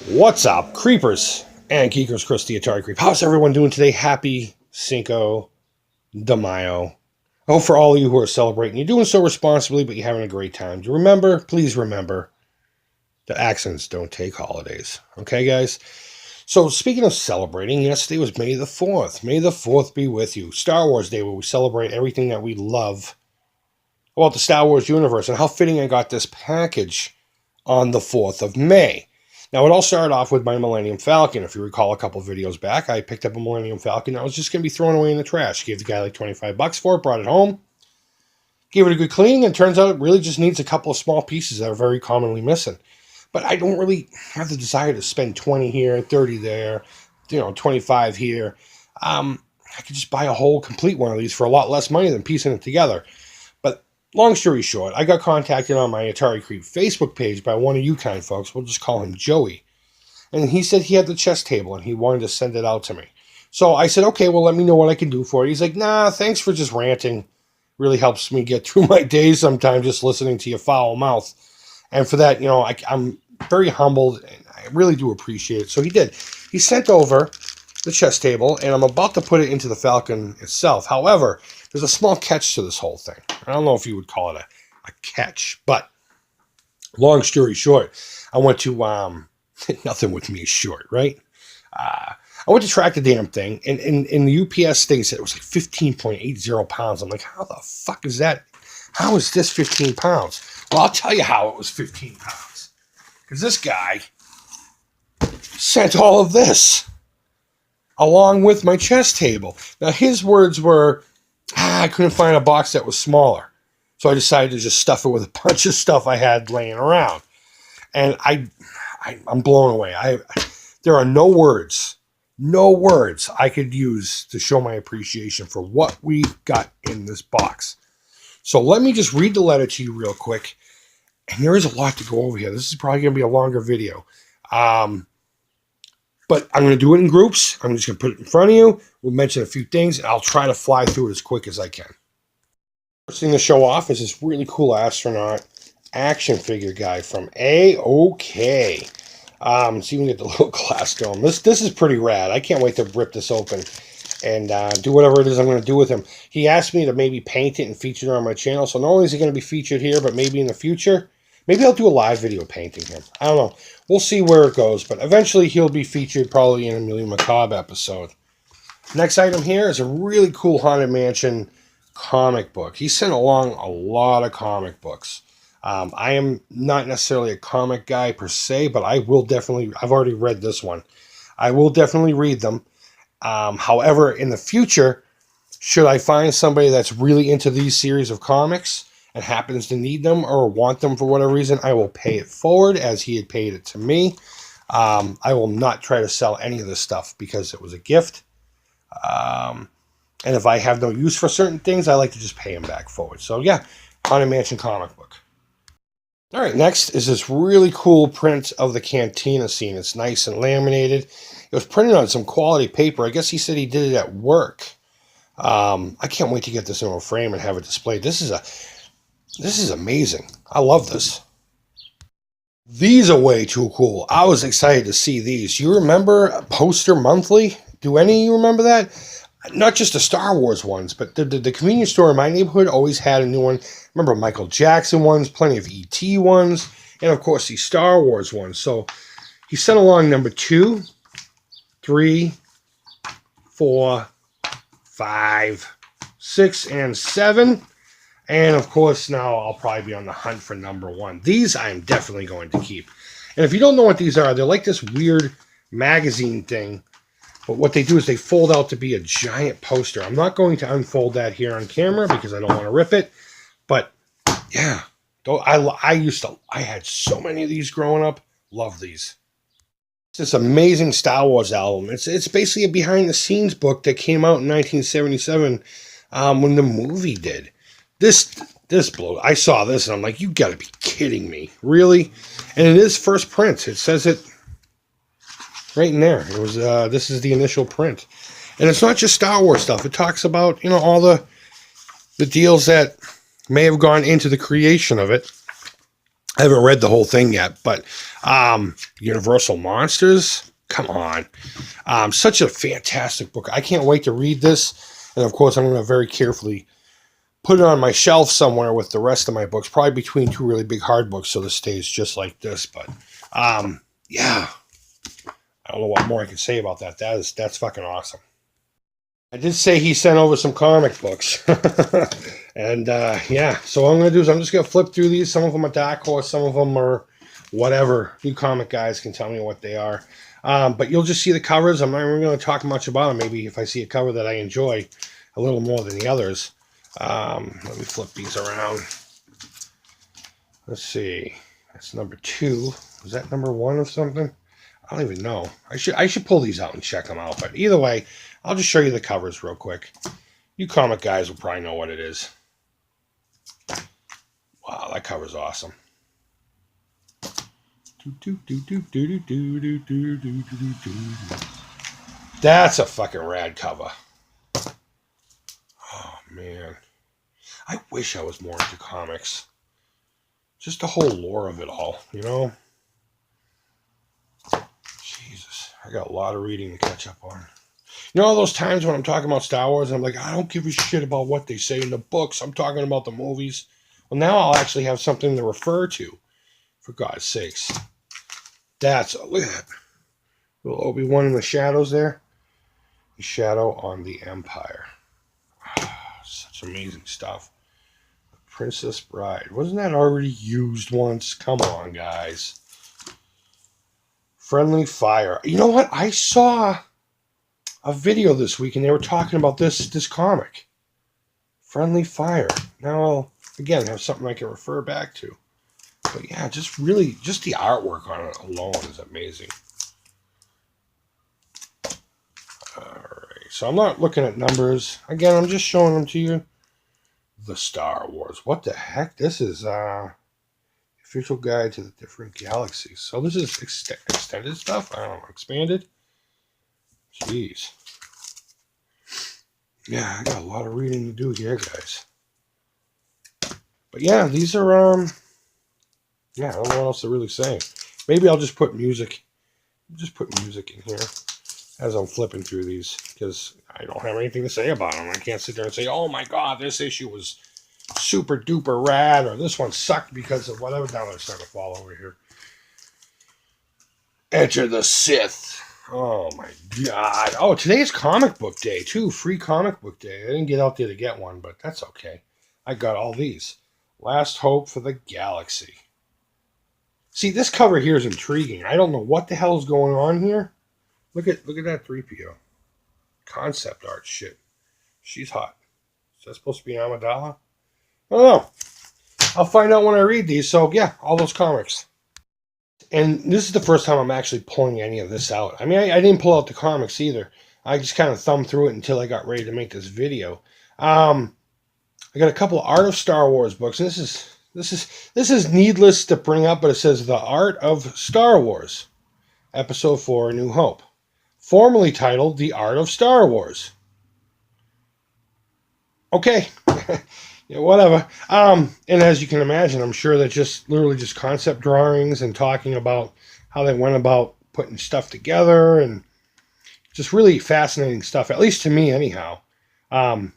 What's up, creepers and geekers? Chris the Atari Creep. How's everyone doing today? Happy Cinco de Mayo. I hope for all of you who are celebrating, you're doing so responsibly, but you're having a great time. Remember, please remember, that accents don't take holidays. Okay, guys? So, speaking of celebrating, yesterday was May the 4th. May the 4th be with you. Star Wars Day, where we celebrate everything that we love about the Star Wars universe, and how fitting I got this package on the 4th of May. Now, it all started off with my Millennium Falcon. If you recall a couple videos back, I picked up a Millennium Falcon that was just going to be thrown away in the trash. Gave the guy like 25 bucks for it, brought it home, gave it a good cleaning, and turns out it really just needs a couple of small pieces that are very commonly missing. But I don't really have the desire to spend 20 here, 30 there, 25 here. I could just buy a whole complete one of these for a lot less money than piecing it together. But long story short, I got contacted on my Atari Creep Facebook page by one of you kind folks. We'll just call him Joey. And he said he had the chess table and he wanted to send it out to me. So I said, okay, well, let me know what I can do for it. He's like, nah, thanks for just ranting. Really helps me get through my days sometimes just listening to your foul mouth. And for that, I'm very humbled and I really do appreciate it. So he did. He sent over the chess table and I'm about to put it into the Falcon itself. However, there's a small catch to this whole thing. I don't know if you would call it a catch, but long story short, I went to, nothing with me is short, right? I went to track the damn thing, and the UPS thing said it was like 15.80 pounds. I'm like, how the fuck is that? How is this 15 pounds? Well, I'll tell you how it was 15 pounds. Because this guy sent all of this along with my chess table. Now, his words were, I couldn't find a box that was smaller. So I decided to just stuff it with a bunch of stuff I had laying around. And I'm blown away. There are no words I could use to show my appreciation for what we got in this box. So let me just read the letter to you real quick. And there is a lot to go over here. This is probably going to be a longer video. But I'm going to do it in groups. I'm just going to put it in front of you. We'll mention a few things, and I'll try to fly through it as quick as I can. First thing to show off is this really cool astronaut action figure guy from A-OK. So you can get the little glass dome. This is pretty rad. I can't wait to rip this open and do whatever it is I'm going to do with him. He asked me to maybe paint it and feature it on my channel. So not only is he going to be featured here, but maybe in the future, maybe I'll do a live video painting him. I don't know. We'll see where it goes. But eventually he'll be featured probably in a Amelia Macabre episode. Next item here is a really cool Haunted Mansion comic book. He sent along a lot of comic books. I am not necessarily a comic guy per se, but I will definitely, I've already read this one. I will definitely read them. However, in the future, should I find somebody that's really into these series of comics and happens to need them or want them for whatever reason, I will pay it forward as he had paid it to me. I will not try to sell any of this stuff because it was a gift. And if I have no use for certain things, I like to just pay him back forward. So yeah, Haunted Mansion comic book. All right, next is this really cool print of the cantina scene. It's nice and laminated. It was printed on some quality paper. I guess he said he did it at work. I can't wait to get this in a frame and have it displayed. This is amazing. I love this. These are way too cool. I was excited to see these. You remember Poster Monthly? Do any of you remember that? Not just the Star Wars ones, but the convenience store in my neighborhood always had a new one. Remember Michael Jackson ones, plenty of E.T. ones, and of course the Star Wars ones. So he sent along number 2, 3, 4, 5, 6, and 7. And of course now I'll probably be on the hunt for number 1. These I'm definitely going to keep. And if you don't know what these are, they're like this weird magazine thing. But what they do is they fold out to be a giant poster. I'm not going to unfold that here on camera because I don't want to rip it. But yeah, I had so many of these growing up. Love these. It's this amazing Star Wars album. It's basically a behind the scenes book that came out in 1977 when the movie did. This blew. I saw this and I'm like, you got to be kidding me, really? And it is first print. It says it right in there. It was this is the initial print, and it's not just Star Wars stuff. It talks about all the deals that may have gone into the creation of it. I haven't read the whole thing yet, but Universal Monsters, come on. Such a fantastic book. I can't wait to read this. And of course, I'm going to very carefully put it on my shelf somewhere with the rest of my books, probably between two really big hard books, so this stays just like this. But yeah, I don't know what more I can say about that. That's fucking awesome. I did say he sent over some comic books. And yeah, so what I'm going to do is I'm just going to flip through these. Some of them are Dark Horse, some of them are whatever. You comic guys can tell me what they are. But you'll just see the covers. I'm not even going to talk much about them. Maybe if I see a cover that I enjoy a little more than the others. Let me flip these around. Let's see. That's number 2. Was that number 1 of something? I don't even know. I should pull these out and check them out. But either way, I'll just show you the covers real quick. You comic guys will probably know what it is. Wow, that cover's awesome. That's a fucking rad cover. Oh, man. I wish I was more into comics. Just the whole lore of it all, you know? Jesus, I got a lot of reading to catch up on. You know all those times when I'm talking about Star Wars and I'm like, I don't give a shit about what they say in the books. I'm talking about the movies. Well, now I'll actually have something to refer to. For God's sakes. Look at that. Little Obi-Wan in the shadows there. The shadow on the Empire. Such amazing stuff. The Princess Bride. Wasn't that already used once? Come on, guys. Friendly Fire. You know what? I saw a video this week and they were talking about this comic. Friendly Fire. Now I'll, again, have something I can refer back to. But yeah, just the artwork on it alone is amazing. Alright, so I'm not looking at numbers. Again, I'm just showing them to you. The Star Wars. What the heck? This is official guide to the different galaxies. So this is extended stuff? I don't know, expanded? Jeez. Yeah, I got a lot of reading to do here, guys. But yeah, these are yeah, I don't know what else to really say. Maybe I'll just put music. Just put music in here as I'm flipping through these because I don't have anything to say about them. I can't sit there and say, "Oh my God, this issue was super duper rad," or "This one sucked because of whatever." Now they're starting to fall over here. Enter the Sith. Oh my God! Oh, today's comic book day too. Free comic book day. I didn't get out there to get one, but that's okay. I got all these. Last Hope for the Galaxy. See, this cover here is intriguing. I don't know what the hell is going on here. Look at that 3PO. Concept art shit. She's hot. Is that supposed to be Amidala? I don't know. I'll find out when I read these. So, yeah, all those comics. And this is the first time I'm actually pulling any of this out. I mean, I didn't pull out the comics either. I just kind of thumbed through it until I got ready to make this video. I got a couple of Art of Star Wars books. And this is needless to bring up, but it says The Art of Star Wars, Episode 4, A New Hope. Formerly titled The Art of Star Wars. Okay. Yeah, whatever. And as you can imagine, I'm sure that just literally just concept drawings and talking about how they went about putting stuff together and just really fascinating stuff, at least to me anyhow.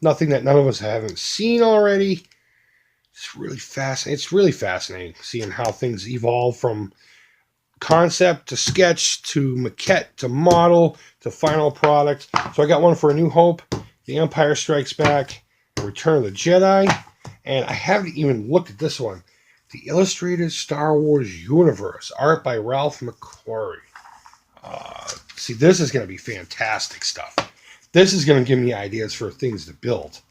Nothing that none of us haven't seen already. It's really fascinating. It's really fascinating seeing how things evolve from concept to sketch to maquette to model to final product. So I got one for A New Hope, The Empire Strikes Back, Return of the Jedi, and I haven't even looked at this one. The Illustrated Star Wars Universe, art by Ralph McQuarrie. See, this is going to be fantastic stuff. This is going to give me ideas for things to build.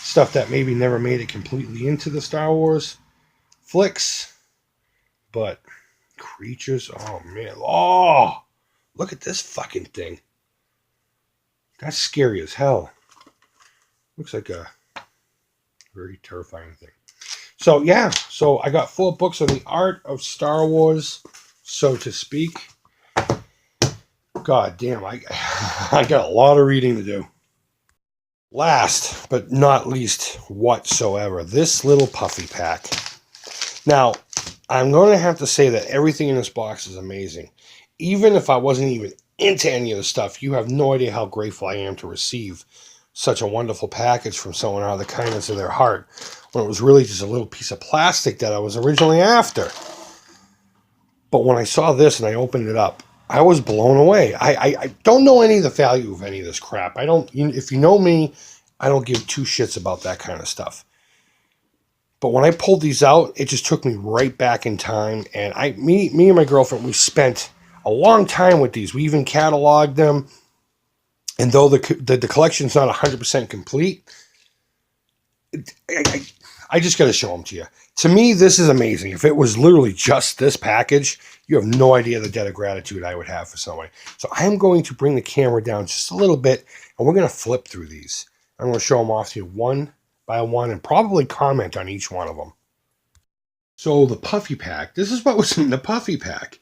Stuff that maybe never made it completely into the Star Wars flicks. But creatures, oh man. Oh, look at this fucking thing. That's scary as hell. Looks like a very terrifying thing. So yeah, so I got 4 books on the art of Star Wars, so to speak. God damn, I got a lot of reading to do. Last but not least whatsoever, this little puffy pack. Now, I'm going to have to say that everything in this box is amazing. Even if I wasn't even into any of the stuff, you have no idea how grateful I am to receive such a wonderful package from someone out of the kindness of their heart, when it was really just a little piece of plastic that I was originally after. But when I saw this and I opened it up, I was blown away. I don't know any of the value of any of this crap. If you know me, I don't give two shits about that kind of stuff. But when I pulled these out, it just took me right back in time. And me and my girlfriend, we spent a long time with these. We even cataloged them. And though the collection's not 100% complete, I just got to show them to you. To me, this is amazing. If it was literally just this package, you have no idea the debt of gratitude I would have for somebody. So I'm going to bring the camera down just a little bit, and we're going to flip through these. I'm going to show them off to you one by one and probably comment on each one of them. So the Puffy Pack, this is what was in the Puffy Pack.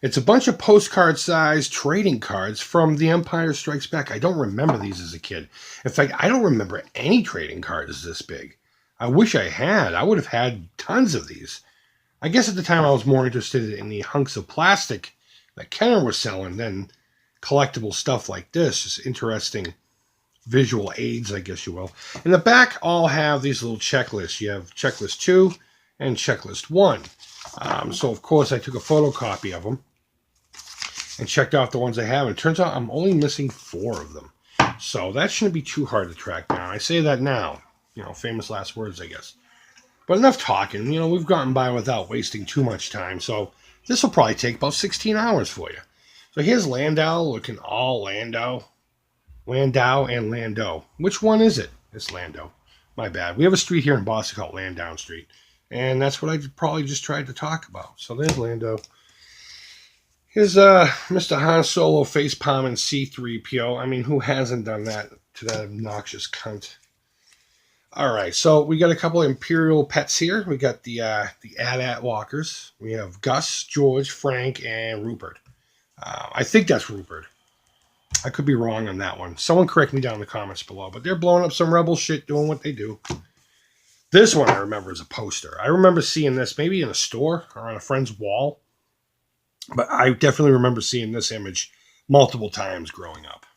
It's a bunch of postcard-sized trading cards from The Empire Strikes Back. I don't remember these as a kid. In fact, I don't remember any trading cards this big. I wish I had. I would have had tons of these. I guess at the time I was more interested in the hunks of plastic that Kenner was selling than collectible stuff like this. Just interesting visual aids, I guess you will. In the back, all have these little checklists. You have checklist 2 and checklist 1. So, of course, I took a photocopy of them and checked off the ones I have. And it turns out I'm only missing 4 of them. So that shouldn't be too hard to track down. I say that now. Famous last words, I guess. But enough talking. We've gotten by without wasting too much time. So this will probably take about 16 hours for you. So here's Landau looking all Landau. Landau and Landau. Which one is it? It's Landau. My bad. We have a street here in Boston called Landau Street. And that's what I probably just tried to talk about. So there's Landau. Here's Mr. Han Solo facepalming C-3PO. I mean, who hasn't done that to that obnoxious cunt? All right, so we got a couple of Imperial pets here. We got the AT-AT walkers. We have Gus, George, Frank, and Rupert. I think that's Rupert. I could be wrong on that one. Someone correct me down in the comments below. But they're blowing up some rebel shit, doing what they do. This one I remember is a poster. I remember seeing this maybe in a store or on a friend's wall. But I definitely remember seeing this image multiple times growing up.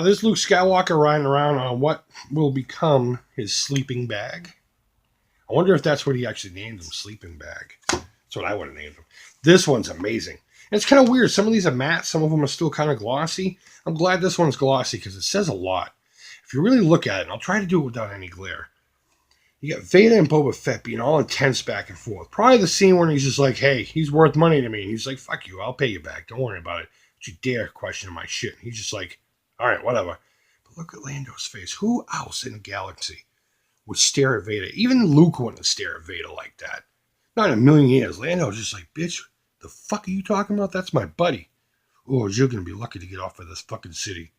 There's Luke Skywalker riding around on what will become his sleeping bag. I wonder if that's what he actually named him, sleeping bag. That's what I would have named him. This one's amazing. And it's kind of weird. Some of these are matte. Some of them are still kind of glossy. I'm glad this one's glossy because it says a lot. If you really look at it, and I'll try to do it without any glare. You got Vader and Boba Fett being all intense back and forth. Probably the scene where he's just like, hey, he's worth money to me. And he's like, fuck you, I'll pay you back. Don't worry about it. Don't you dare question my shit. And he's just like, all right, whatever. But look at Lando's face. Who else in the galaxy would stare at Vader? Even Luke wouldn't stare at Vader like that. Not in a million years. Lando's just like, bitch, the fuck are you talking about? That's my buddy. Oh, you're going to be lucky to get off of this fucking city.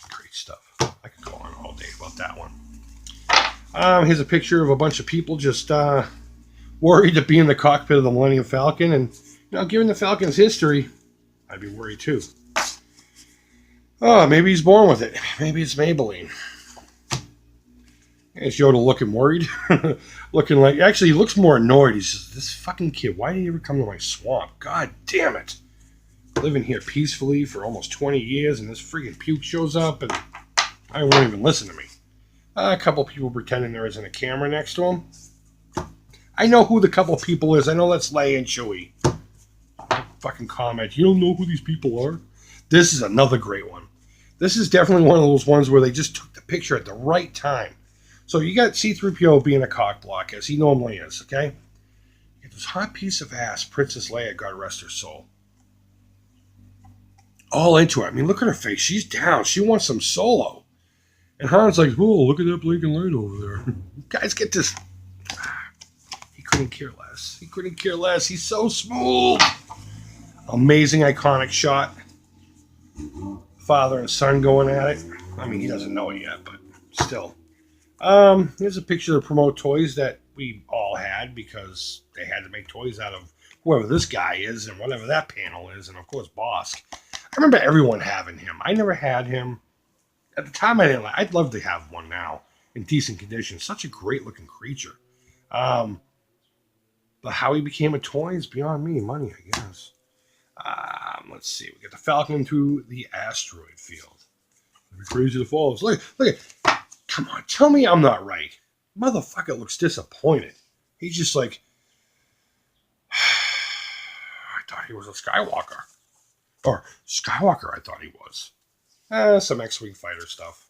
Great stuff. I could go on all day about that one. Here's a picture of a bunch of people just worried to be in the cockpit of the Millennium Falcon. And, given the Falcon's history, I'd be worried too. Oh, maybe he's born with it. Maybe it's Maybelline. It's Yoda looking worried. Looking like... Actually, he looks more annoyed. He says, this fucking kid, why did he ever come to my swamp? God damn it. Living here peacefully for almost 20 years, and this freaking puke shows up, and I won't even listen to me. A couple people pretending there isn't a camera next to him. I know who the couple people is. I know that's Leia and Chewie. Fucking comment. You don't know who these people are? This is another great one. This is definitely one of those ones where they just took the picture at the right time. So you got C-3PO being a cock block, as he normally is, okay? You get this hot piece of ass, Princess Leia, God rest her soul. All into it. I mean, look at her face. She's down. She wants some Solo. And Han's like, oh, look at that blinking light over there. Guys, get this. He couldn't care less. He couldn't care less. He's so smooth. Amazing, iconic shot. Father and son going at it. I mean, he doesn't know it yet, but still. Here's a picture to promote toys that we all had because they had to make toys out of whoever this guy is and whatever that panel is, and of course Bosk. I remember everyone having him. I never had him. At the time, I didn't like. I'd love to have one now in decent condition. Such a great looking creature. But how he became a toy is beyond me. Money, I guess. Let's see. We get the Falcon through the asteroid field. It'd be crazy to fall. Look at. Come on, tell me I'm not right. Motherfucker looks disappointed. He's just like, I thought he was a Skywalker. Or Skywalker, I thought he was. Some X-Wing fighter stuff.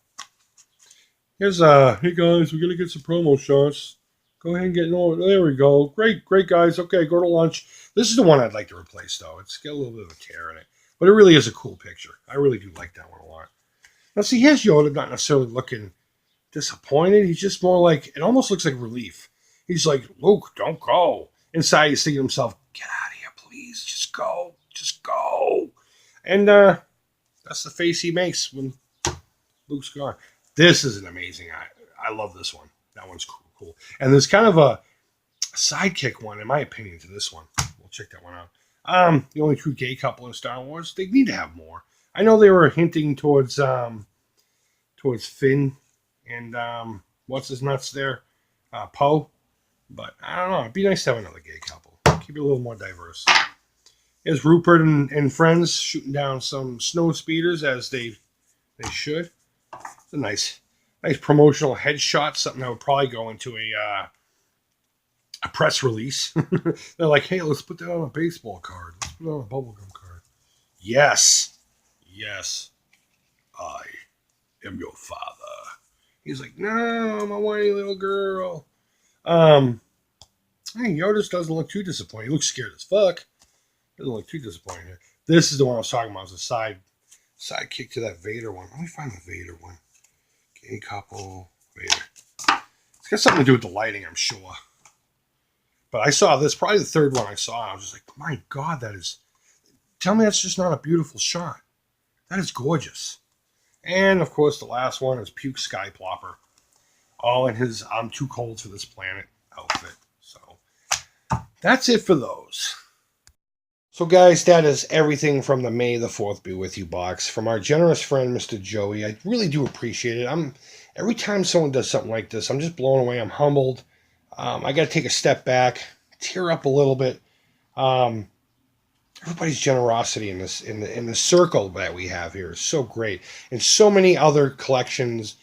Here's, hey guys, we're going to get some promo shots. Go ahead and get on. There we go. Great, guys. Okay, go to lunch. This is the one I'd like to replace, though. It's got a little bit of a tear in it. But it really is a cool picture. I really do like that one a lot. Now, see, here's Yoda not necessarily looking disappointed. He's just more like, it almost looks like relief. He's like, Luke, don't go. Inside, he's thinking to himself, get out of here, please. Just go. Just go. And that's the face he makes when Luke's gone. This is an amazing. I love this one. That one's cool. And there's kind of a sidekick one, in my opinion, to this one. We'll check that one out. The only true gay couple in Star Wars. They need to have more. I know they were hinting towards Finn and what's his nuts there, Poe. But I don't know. It'd be nice to have another gay couple. Keep it a little more diverse. Here's Rupert and friends shooting down some snow speeders as they should. It's a nice promotional headshot. Something that would probably go into a press release. They're like, hey, let's put that on a baseball card. Let's put it on a bubblegum card. Yes, I am your father. He's like, no, my whiny little girl. Hey, Yoda doesn't look too disappointed. He looks scared as fuck. Doesn't look too disappointed here. This is the one I was talking about. It was a sidekick to that Vader one. Let me find the Vader one. Gay couple, Vader. It's got something to do with the lighting, I'm sure. But I saw this, probably the third one I saw. I was just like, my God, that is... Tell me that's just not a beautiful shot. That is gorgeous. And, of course, the last one is Puke Skyplopper. All in his I'm too cold for this planet outfit. So, that's it for those. So, guys, that is everything from the May the 4th Be With You box. From our generous friend, Mr. Joey. I really do appreciate it. Every time someone does something like this, I'm just blown away. I'm humbled. I got to take a step back, tear up a little bit. Everybody's generosity in the circle that we have here is so great. And so many other collections,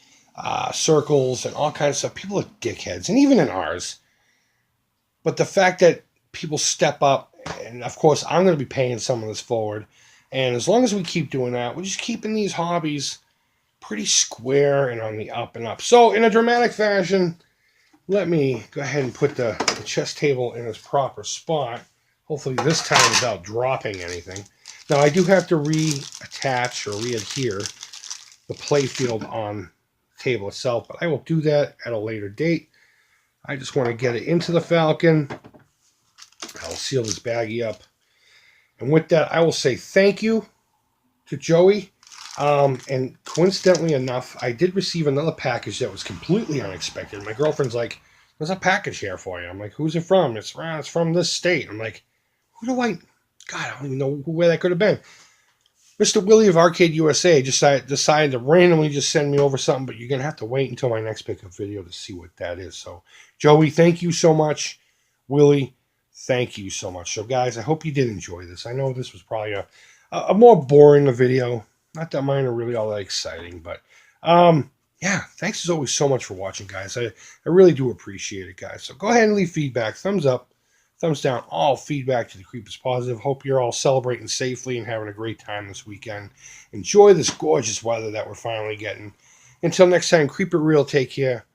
circles, and all kinds of stuff. People are dickheads, and even in ours. But the fact that people step up, and of course, I'm going to be paying some of this forward. And as long as we keep doing that, we're just keeping these hobbies pretty square and on the up and up. So, in a dramatic fashion, let me go ahead and put the chess table in its proper spot. Hopefully this time without dropping anything. Now, I do have to reattach or readhere the playfield on the table itself, but I will do that at a later date. I just want to get it into the Falcon. I'll seal this baggie up. And with that, I will say thank you to Joey. And coincidentally enough, I did receive another package that was completely unexpected. My girlfriend's like, there's a package here for you. I'm like, who's it from? It's from this state. I'm like, God, I don't even know where that could have been. Mr. Willie of Arcade USA decided to randomly just send me over something, but you're going to have to wait until my next pickup video to see what that is. So, Joey, thank you so much. Willie, thank you so much. So, guys, I hope you did enjoy this. I know this was probably a more boring video. Not that mine are really all that exciting, but yeah, thanks as always so much for watching, guys. I really do appreciate it, guys. So go ahead and leave feedback. Thumbs up, thumbs down. All feedback to the Creep is positive. Hope you're all celebrating safely and having a great time this weekend. Enjoy this gorgeous weather that we're finally getting. Until next time, Creep It Real. Take care.